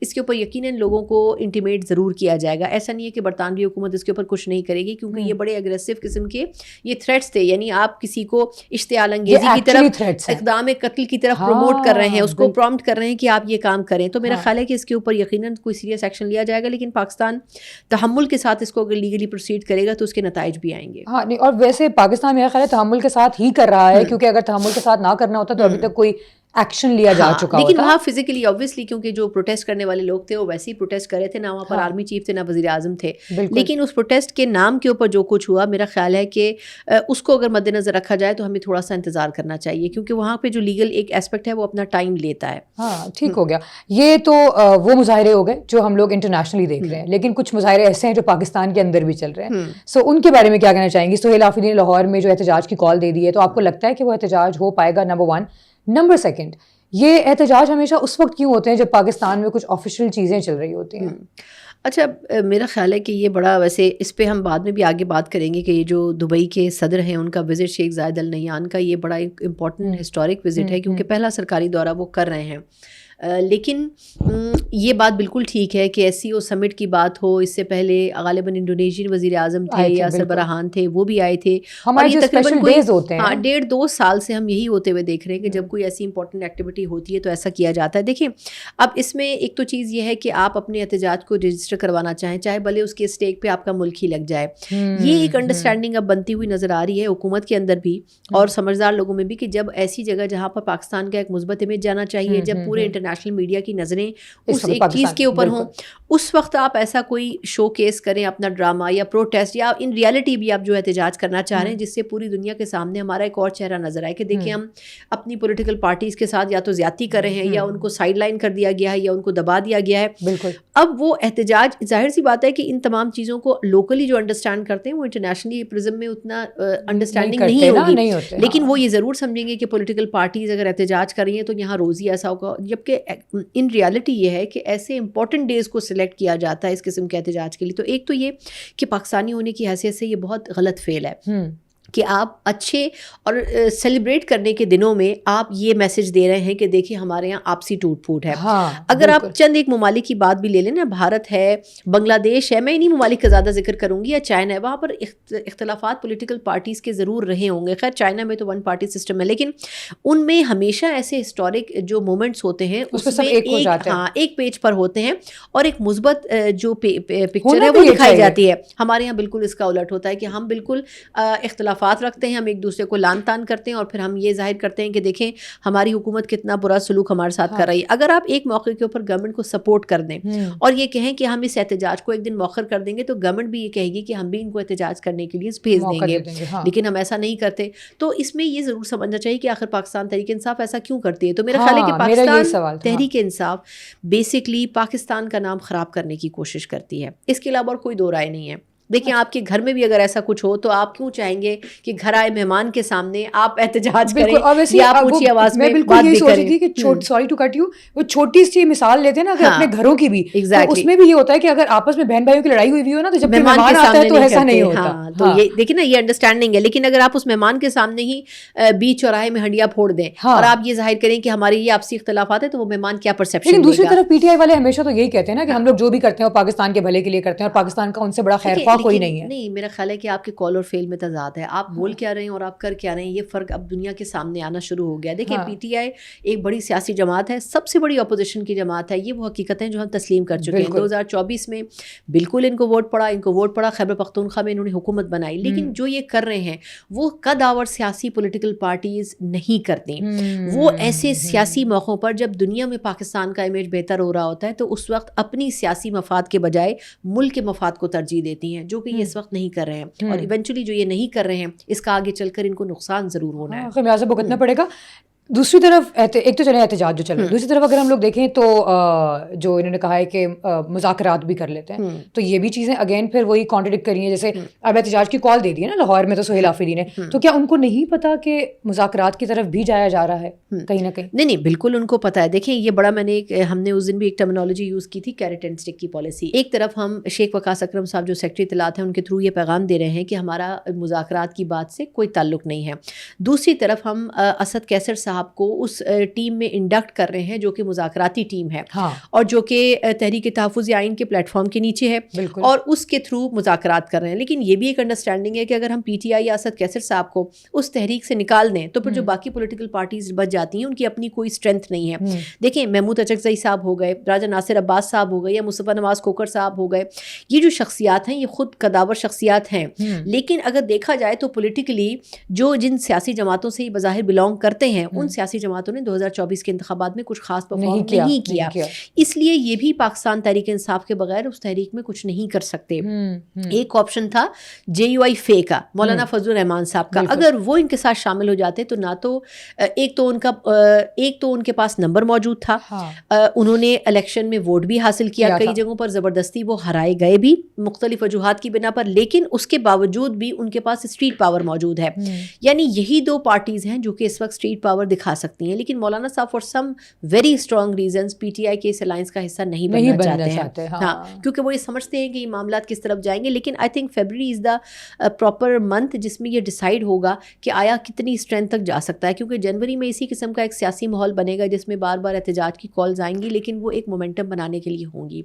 اس کے اوپر یقیناً لوگوں کو انٹیمیٹ ضرور کیا جائے گا. ایسا نہیں ہے کہ برطانوی حکومت اس کے اوپر کچھ نہیں کرے گی, کیونکہ یہ بڑے اگریسو قسم کے یہ تھریٹس تھے, یعنی آپ کسی کو اشتعال انگیزی کی طرف, اقدام قتل کی طرف پروموٹ کر رہے ہیں, اس کو پرومپٹ کر رہے ہیں کہ آپ یہ کام کریں. تو میرا خیال ہے کہ اس کے اوپر یقیناً کوئی سیریس ایکشن لیا جائے گا, لیکن پاکستان تحمل کے ساتھ اس کو اگر لیگلی پروسیڈ کرے گا تو اس کے نتائج بھی آئیں گے. ہاں نہیں, اور ویسے پاکستان میرا خیال ہے تحمل کے ساتھ ہی کر رہا ہے, کیونکہ اگر تحمل کے ساتھ نہ کرنا ہوتا تو ابھی تک کوئی ایکشن لیا جا چکا ہوتا. لیکن وہاں فزیکلی اوبویسلی کیونکہ جو پروٹیسٹ کرنے والے لوگ تھے وہ ویسے ہی پروٹیسٹ کر رہے تھے, نہ وہاں پر آرمی چیف تھے نہ وزیر اعظم تھے, لیکن اس پروٹیسٹ کے نام کے اوپر جو کچھ ہوا میرا خیال ہے کہ اس کو اگر مد نظر رکھا جائے تو ہمیں تھوڑا سا انتظار کرنا چاہیے, کیونکہ وہاں پہ جو لیگل ایک اسپیکٹ ہے وہ اپنا ٹائم لیتا ہے. ہاں ٹھیک ہو گیا. یہ تو وہ مظاہرے ہو گئے جو ہم لوگ انٹرنیشنلی دیکھ رہے ہیں, لیکن کچھ مظاہرے ایسے ہیں جو پاکستان کے اندر بھی چل رہے ہیں. سو ان کے بارے میں کیا کہنا چاہیں گی؟ سہیل آفریدی نے لاہور میں جو احتجاج کی کال دے دی ہے, تو آپ کو لگتا ہے کہ وہ احتجاج ہو پائے گا؟ نمبر 1. نمبر 2, یہ احتجاج ہمیشہ اس وقت کیوں ہوتے ہیں جب پاکستان میں کچھ آفیشیل چیزیں چل رہی ہوتی ہیں؟ اچھا, میرا خیال ہے کہ یہ بڑا, ویسے اس پہ ہم بعد میں بھی آگے بات کریں گے کہ یہ جو دبئی کے صدر ہیں ان کا وزٹ شیخ زاید ال نہیان کا یہ بڑا ایک امپورٹنٹ ہسٹورک وزٹ ہے, کیونکہ پہلا سرکاری دورہ وہ کر رہے ہیں. لیکن یہ بات بالکل ٹھیک ہے کہ ایس سی او سمٹ کی بات ہو, اس سے پہلے غالباً انڈونیشین وزیر اعظم تھے یا سربراہان تھے, وہ بھی آئے تھے, اور یہ تقریباً 1.5-2 سال سے ہم یہی ہوتے ہوئے دیکھ رہے ہیں کہ جب کوئی ایسی امپورٹنٹ ایکٹیویٹی ہوتی ہے تو ایسا کیا جاتا ہے. دیکھیں اب اس میں ایک تو چیز یہ ہے کہ آپ اپنے احتجاج کو رجسٹر کروانا چاہیں, چاہے بھلے اس کے اسٹیک پہ آپ کا ملک ہی لگ جائے. یہ ایک انڈرسٹینڈنگ اب بنتی ہوئی نظر آ رہی ہے حکومت کے اندر بھی اور سمجھدار لوگوں میں بھی, کہ جب ایسی جگہ جہاں پر پاکستان کا ایک مثبت امیج جانا چاہیے, جب پورے انٹرنیشنل میڈیا کی نظریں اس ایک چیز کے اوپر ہوں, اس وقت آپ ایسا کوئی شو کیس کریں اپنا ڈرامہ یا پروٹیسٹ, یا ان ریالٹی بھی آپ جو احتجاج کرنا چاہ رہے ہیں, جس سے پوری دنیا کے سامنے ہمارا ایک اور چہرہ نظر آئے کہ دیکھیں ہم اپنی پولیٹیکل پارٹیز کے ساتھ یا تو زیادتی کر رہے ہیں, یا ان کو سائڈ لائن کر دیا گیا ہے, یا ان کو دبا دیا گیا ہے. بالکل. اب وہ احتجاج, ظاہر سی بات ہے کہ ان تمام چیزوں کو لوکلی جو انڈرسٹینڈ کرتے ہیں وہ انٹرنیشنلی پرزم میں اتنا انڈرسٹینڈنگ نہیں ہوگی, لیکن وہ یہ ضرور سمجھیں گے کہ پولیٹیکل پارٹیز اگر احتجاج کر رہی ہیں تو یہاں روزی ایسا ہوگا, جبکہ ان ریالٹی یہ ہے کہ ایسے امپورٹنٹ ڈیز کو سلیکٹ کیا جاتا ہے اس قسم کے احتجاج کے لیے. تو ایک تو یہ کہ پاکستانی ہونے کی حیثیت سے یہ بہت غلط فعل ہے کہ آپ اچھے اور سیلیبریٹ کرنے کے دنوں میں آپ یہ میسج دے رہے ہیں کہ دیکھیں ہمارے یہاں آپسی ٹوٹ پھوٹ ہے. اگر آپ چند ایک ممالک کی بات بھی لے لیں نا, بھارت ہے, بنگلہ دیش ہے, میں انہیں ممالک کا زیادہ ذکر کروں گی, یا چائنا ہے, وہاں پر اختلافات پولیٹیکل پارٹیز کے ضرور رہے ہوں گے. خیر چائنا میں تو ون پارٹی سسٹم ہے, لیکن ان میں ہمیشہ ایسے ہسٹورک جو مومنٹس ہوتے ہیں اس میں ایک پیج پر ہوتے ہیں, اور ایک مثبت جو پکچر ہے وہ دکھائی جاتی ہے. ہمارے یہاں بالکل اس کا الٹ ہوتا ہے کہ ہم بالکل اختلافات رکھتے ہیں, ہم ایک دوسرے کو لان تان کرتے ہیں, اور پھر ہم یہ ظاہر کرتے ہیں کہ دیکھیں ہماری حکومت کتنا برا سلوک ہمارے ساتھ کر رہی ہے. اگر آپ ایک موقع کے اوپر گورنمنٹ کو سپورٹ کر دیں اور یہ کہیں کہ ہم اس احتجاج کو ایک دن مؤخر کر دیں گے, تو گورنمنٹ بھی یہ کہے گی کہ ہم بھی ان کو احتجاج کرنے کے لیے بھیج دیں گے, لیکن ہم ایسا نہیں کرتے. تو اس میں یہ ضرور سمجھنا چاہیے کہ آخر پاکستان تحریک انصاف ایسا کیوں کرتی ہے. تو میرا خیال ہے کہ پاکستان تحریک انصاف بیسکلی پاکستان کا نام خراب کرنے کی کوشش کرتی ہے, اس کے علاوہ اور کوئی دو رائے نہیں ہے. دیکھیں آپ کے گھر میں بھی اگر ایسا کچھ ہو تو آپ کیوں چاہیں گے کہ گھر آئے مہمان کے سامنے آپ احتجاج کریں یا آپ اونچی آواز میں بات بھی کریں. سوری ٹو کٹ یو, وہ چھوٹی سی مثال لیتے ہیں نا اگر اپنے گھروں کی بھی, اس میں بھی یہ ہوتا ہے کہ اگر آپس میں بہن بھائیوں کی لڑائی ہوئی ہو نا, تو جب مہمان آتا ہے تو ایسا نہیں ہوتا. تو یہ دیکھیں نا, یہ انڈرسٹینڈنگ ہے. لیکن اگر آپ اس مہمان کے سامنے ہی بیچ چوراہے میں ہنڈیا پھوڑ دیں اور آپ یہ ظاہر کریں کہ ہماری یہ آپسی اختلافات ہیں, تو وہ مہمان کیا پرسیپشن. لیکن دوسری طرف پی ٹی آئی والے ہمیشہ تو یہی کہتے ہیں نا کہ ہم لوگ جو بھی کرتے ہیں وہ پاکستان کے بھلے کے لیے کرتے ہیں, اور پاکستان کا ان سے بڑا خیر خواہ کوئی نہیں ہے. نہیں, میرا خیال ہے کہ آپ کے کال اور فیل میں تضاد ہے. آپ بول کیا رہے ہیں اور آپ کر کیا رہے ہیں, یہ فرق اب دنیا کے سامنے آنا شروع ہو گیا. دیکھیں پی ٹی آئی ایک بڑی سیاسی جماعت ہے, سب سے بڑی اپوزیشن کی جماعت ہے, یہ وہ حقیقتیں جو ہم تسلیم کر چکے ہیں. 2024 میں بالکل ان کو ووٹ پڑا, خیبر پختونخوا میں انہوں نے حکومت بنائی, لیکن جو یہ کر رہے ہیں وہ قدآور سیاسی پولیٹیکل پارٹیز نہیں کرتی. وہ ایسے سیاسی موقعوں پر جب دنیا میں پاکستان کا امیج بہتر ہو رہا ہوتا ہے تو اس وقت اپنی سیاسی مفاد کے بجائے ملک کے مفاد کو ترجیح دیتی ہیں, جو کہ یہ اس وقت نہیں کر رہے ہیں. اور ایونچولی جو یہ نہیں کر رہے ہیں اس کا آگے چل کر ان کو نقصان ضرور ہونا ہے, خمیازہ بھگتنا پڑے گا. دوسری طرف ایک تو چلے احتجاج جو چل رہا ہے, دوسری طرف اگر ہم لوگ دیکھیں تو جو انہوں نے کہا ہے کہ مذاکرات بھی کر لیتے ہیں, تو یہ بھی چیزیں اگین پھر وہی کانٹرڈکٹ کری ہیں. جیسے اب احتجاج کی کال دے دی ہے نا لاہور میں تو سہیل آفریدی نے, تو کیا ان کو نہیں پتا کہ مذاکرات کی طرف بھی جایا جا رہا ہے کہیں نہ کہیں؟ نہیں, بالکل ان کو پتا ہے. دیکھیں یہ بڑا, ہم نے اس دن بھی ایک ٹرمینالوجی یوز کی تھی, کیرٹ اینڈ اسٹک کی پالیسی. ایک طرف ہم شیخ وقاص اکرم صاحب جو سیکرٹری اطلاعات ہیں ان کے تھرو یہ پیغام دے رہے ہیں کہ ہمارا مذاکرات کی بات سے کوئی تعلق نہیں ہے. دوسری طرف ہم اسد کیسر صاحب صاحب کو اس ٹیم میں انڈکٹ کر رہے ہیں جو کہ مذاکراتی ٹیم ہے اور جو کہ تحریک تحفظ آئین کے پلیٹ فارم کے نیچے ہے اور اس کے تھرو مذاکرات کر رہے ہیں. لیکن یہ بھی ایک انڈرسٹینڈنگ ہے کہ اگر ہم پی ٹی آئی یا اسد کیسر صاحب کو اس تحریک سے نکال دیں تو پھر جو باقی پولیٹیکل پارٹیز بچ جاتی ہیں ان کی اپنی کوئی اسٹرینتھ نہیں ہے. دیکھیں محمود اچکزئی صاحب ہو گئے, راجہ ناصر عباس صاحب ہو گئے یا مصطفیٰ نواز کھوکھر صاحب ہو گئے, یہ جو شخصیات ہیں یہ خود قداور شخصیات ہیں. لیکن اگر دیکھا جائے تو پولیٹیکلی جو جن سیاسی جماعتوں سے بظاہر بلانگ کرتے ہیں ان سیاسی جماعتوں نے 2024 کے انتخابات میں کچھ خاص پرفارم نہیں کیا. اس لیے یہ بھی پاکستان تحریک انصاف کے بغیر اس تحریک میں کچھ نہیں کر سکتے. ایک آپشن تھا JUI فے کا, مولانا فضل الرحمان صاحب کا. اگر وہ ان کے ساتھ شامل ہو جاتے تو نہ تو ایک تو ان کے پاس نمبر موجود تھا, انہوں نے الیکشن میں ووٹ بھی حاصل کیا, کئی جگہوں پر زبردستی وہ ہرائے گئے بھی مختلف وجوہات کی بنا پر, لیکن اس کے باوجود بھی ان کے پاس اسٹریٹ پاور موجود ہے. یعنی یہی دو پارٹیز ہیں جو کہ اس وقت اسٹریٹ پاور دکھا سکتی ہیں. لیکن مولانا صاحب for some very strong reasons P T I کے اس الائنس کا حصہ نہیں بننا چاہتے ہیں. ہاں, کیونکہ وہ یہ سمجھتے ہیں کہ یہ معاملات کس طرف جائیں گے. لیکن I think February is the proper month جس میں یہ ڈیسائیڈ ہوگا کہ آیا کتنی اسٹرینتھ تک جا سکتا ہے, کیونکہ جنوری میں اسی قسم کا ایک سیاسی ماحول بنے گا جس میں بار بار احتجاج کی کالز آئیں گی, لیکن وہ ایک مومنٹم بنانے کے لیے ہوں گی.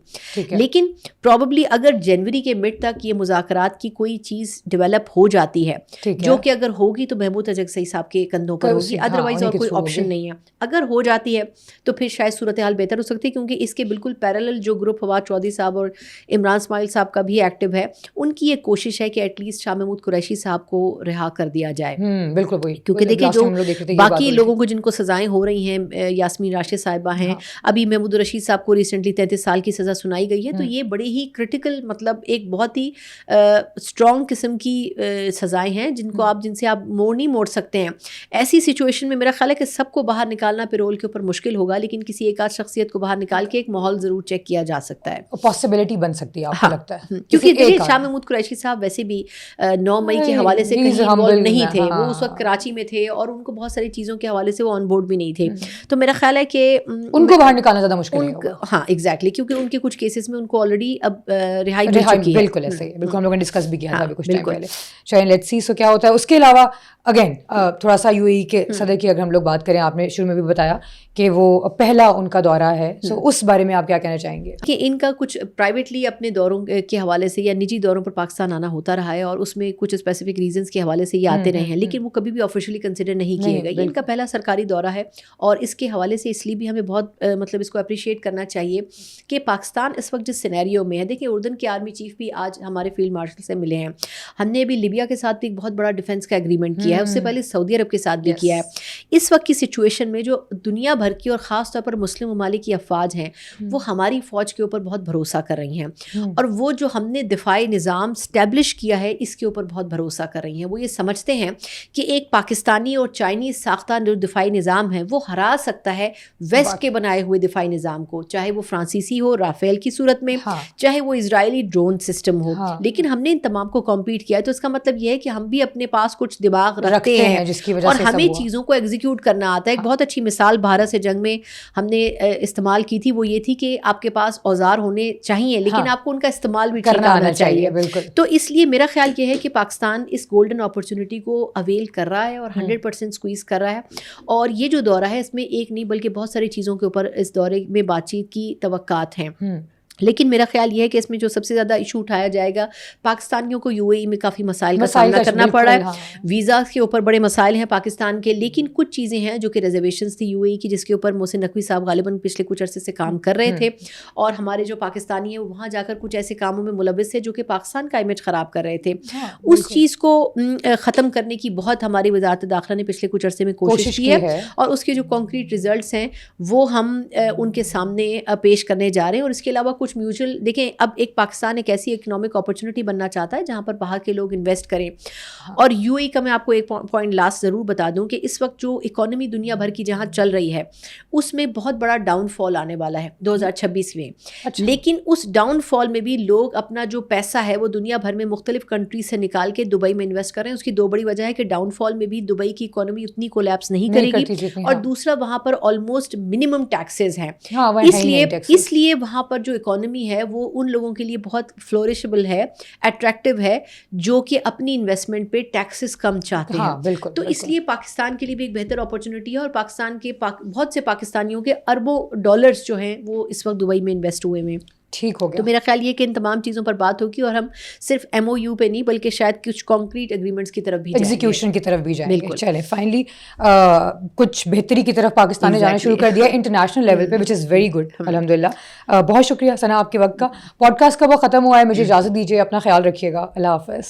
لیکن پروبیبلی اگر جنوری کے مڈ تک یہ مذاکرات کی کوئی چیز ڈیولپ ہو جاتی ہے جو کہ اگر ہوگی تو محمود اچکزئی صاحب کے کندھوں پر ہوگی, ادروائز اور کوئی آپشن نہیں ہے. اگر ہو جاتی ہے تو پھر شاید صورتحال بہتر ہو سکتی ہے, کیونکہ اس کے بالکل پیرالل جو گروپ فواد چودھری صاحب اور عمران اسماعیل صاحب کا بھی ایکٹیو ہے, ان کی یہ کوشش ہے کہ ایٹ لیسٹ شاہ محمود قریشی صاحب کو رہا کر دیا جائے. بالکل, کیونکہ دیکھیں جو باقی لوگوں کو جن کو سزائیں ہو رہی ہیں, یاسمین راشد صاحبہ ہیں, ابھی محمود رشید صاحب کو ریسنٹلی 33 سال کی سزا سنائی گئی ہے, تو یہ بڑے ہی کرٹیکل مطلب ایک بہت ہی اسٹرانگ قسم کی سزائیں ہیں جن سے آپ نہیں موڑ سکتے ہیں. ایسی سچویشن میں میرا خیال ہے کہ سب کو باہر نکالنا پیرول کے اوپر مشکل ہوگا, لیکن کسی ایک آدھ شخصیت کو باہر نکال کے ایک ماحول ضرور چیک کیا جا سکتا ہے, پاسبلٹی بن سکتی ہے آپ کو لگتا ہے. کیونکہ شاہ محمود قریشی صاحب ویسے بھی 9 مئی کے حوالے سے کہیں انوالو نہیں تھے, وہ اس وقت کراچی میں تھے اور ان کو بہت ساری چیزوں کے حوالے سے وہ آن بورڈ بھی نہیں تھے. تو میرا خیال ہے کہ ان کو باہر نکالنا زیادہ مشکل ہے. ہاں ایگزیکٹلی, کیونکہ ان کے کچھ کیسز میں ان کو آلریڈی اب رہائی مل چکی ہے. بالکل ایسے ہی, بالکل ہم لوگوں نے ڈسکس بھی کیا تھا ابھی کچھ ٹائم پہلے. چلیں لیٹس سی سو کیا ہوتا ہے. اس کے علاوہ اگین تھوڑا سا UAE کے صدر کی اگر ہم لوگ بات کریں, آپ نے شروع میں بھی بتایا کہ وہ پہلا ان کا دورہ ہے, سو اس بارے میں آپ کیا کہنا چاہیں گے؟ کہ ان کا کچھ پرائیویٹلی اپنے دوروں کے حوالے سے یا نجی دوروں پر پاکستان آنا ہوتا رہا ہے, اور اس میں کچھ اسپیسیفک ریزنس کے حوالے سے یہ آتے رہے ہیں, لیکن وہ کبھی بھی آفیشلی کنسیڈر نہیں کیے گئے. یہ ان کا پہلا سرکاری دورہ ہے, اور اس کے حوالے سے اس لیے بھی ہمیں بہت مطلب اس کو اپریشیٹ کرنا چاہیے کہ پاکستان اس وقت جس سینیریو میں ہے. دیکھیں اردن کے آرمی چیف بھی آج ہمارے فیلڈ مارشل سے ملے ہیں, ہم نے ابھی لیبیا کے ساتھ بھی ایک بہت بڑا ڈیفینس کا ایگریمنٹ کیا ہے, اس سے پہلے سعودی عرب کے ساتھ بھی کیا ہے. اس وقت کی سچویشن میں جو دنیا بھر کی اور خاص طور پر مسلم ممالک کی افواج ہیں وہ ہماری فوج کے اوپر بہت بھروسہ کر رہی ہیں, اور وہ جو ہم نے دفاعی نظام اسٹیبلش کیا ہے اس کے اوپر بہت بھروسہ کر رہی ہیں. وہ یہ سمجھتے ہیں کہ ایک پاکستانی اور چائنیز ساختہ جو دفاعی نظام ہے وہ ہرا سکتا ہے ویسٹ کے بنائے ہوئے دفاعی نظام کو, چاہے وہ فرانسیسی ہو رافیل کی صورت میں, چاہے وہ اسرائیلی ڈرون سسٹم ہو. لیکن ہم نے ان تمام کو کمپیٹ کیا ہے, تو اس کا مطلب یہ ہے کہ ہم بھی اپنے پاس کچھ دماغ رکھتے ہیں اور ہمیں چیزوں کو ایگزیکیوٹ کرنا آتا ہے. ایک بہت اچھی مثال بھارت سے جنگ میں ہم نے استعمال کی تھی, وہ یہ تھی کہ آپ کے پاس اوزار ہونے چاہیے لیکن آپ کو ان کا استعمال بھی کرنا آنا چاہیے. تو اس لیے میرا خیال یہ ہے کہ پاکستان اس گولڈن اپرچونٹی کو اویل کر رہا ہے اور 100% اسکویز کر رہا ہے. اور یہ جو دورہ ہے اس میں ایک نہیں بلکہ بہت ساری چیزوں کے اوپر اس دورے میں بات چیت کی توقعات ہیں. لیکن میرا خیال یہ ہے کہ اس میں جو سب سے زیادہ ایشو اٹھایا جائے گا, پاکستانیوں کو UAE میں کافی مسائل کا سامنا کرنا پڑ رہا ہے. ویزا کے اوپر بڑے مسائل ہیں پاکستان کے, لیکن کچھ چیزیں ہیں جو کہ ریزرویشنز تھی UAE کی, جس کے اوپر محسن نقوی صاحب غالباً پچھلے کچھ عرصے سے کام کر رہے تھے, اور ہمارے جو پاکستانی ہیں وہاں جا کر کچھ ایسے کاموں میں ملوث تھے جو کہ پاکستان کا امیج خراب کر رہے تھے. اس چیز کو ختم کرنے کی بہت ہماری وزارت داخلہ نے پچھلے کچھ عرصے میں کوشش کی ہے, اور اس کے جو کانکریٹ ریزلٹس ہیں وہ ہم ان کے سامنے پیش کرنے جا رہے ہیں. اور اس کے علاوہ کچھ میوچل, دیکھیں اب ایک پاکستان ایک ایسی اکنامک اپرچونٹی بننا چاہتا ہے جہاں پر باہر کے لوگ انویسٹ کریں. اور UAE کا میں آپ کو ایک پوائنٹ لاسٹ ضرور بتا دوں کہ اس وقت جو اکانومی دنیا بھر کی جہاں چل رہی ہے اس میں بہت بڑا ڈاؤن فال آنے والا ہے 2026 میں. لیکن اس ڈاؤن فال میں بھی لوگ اپنا جو پیسہ ہے وہ دنیا بھر میں مختلف کنٹریز سے نکال کے دبئی میں انویسٹ کر رہے ہیں. اس کی دو بڑی وجہ ہے کہ ڈاؤن فال میں بھی دبئی کی اکانومی اتنی کولیپس نہیں کرے گی, اور دوسرا وہاں پر آلموسٹ منیمم ٹیکسز ہیں, اس لیے وہاں پر جو اکانومی اکانومی ہے وہ ان لوگوں کے لیے بہت فلورشبل ہے, اٹریکٹیو ہے, جو کہ اپنی انویسٹمنٹ پہ ٹیکسز کم چاہتے ہیں. بالکل. تو اس لیے پاکستان کے لیے بھی ایک بہتر اپارچونیٹی ہے, اور پاکستان کے بہت سے پاکستانیوں کے اربوں ڈالرز جو ہیں وہ اس وقت دبئی میں انویسٹ ہوئے ہیں. ٹھیک ہو گیا. تو میرا خیال یہ کہ ان تمام چیزوں پر بات ہوگی, اور ہم صرف ایم او یو پہ نہیں بلکہ شاید کچھ کانکریٹ اگریمنٹس کی طرف بھی جائیں گے, ایگزیکیوشن کی طرف بھی جائیں گے. بالکل. چلیں فائنلی کچھ بہتری کی طرف پاکستان نے جانا شروع کر دیا انٹرنیشنل لیول پہ, وچ از ویری گڈ. الحمدللہ. بہت شکریہ ثنا آپ کے وقت کا. پوڈ کاسٹ کا وقت ختم ہوا ہے, مجھے اجازت دیجیے, اپنا خیال رکھیے گا. اللہ حافظ.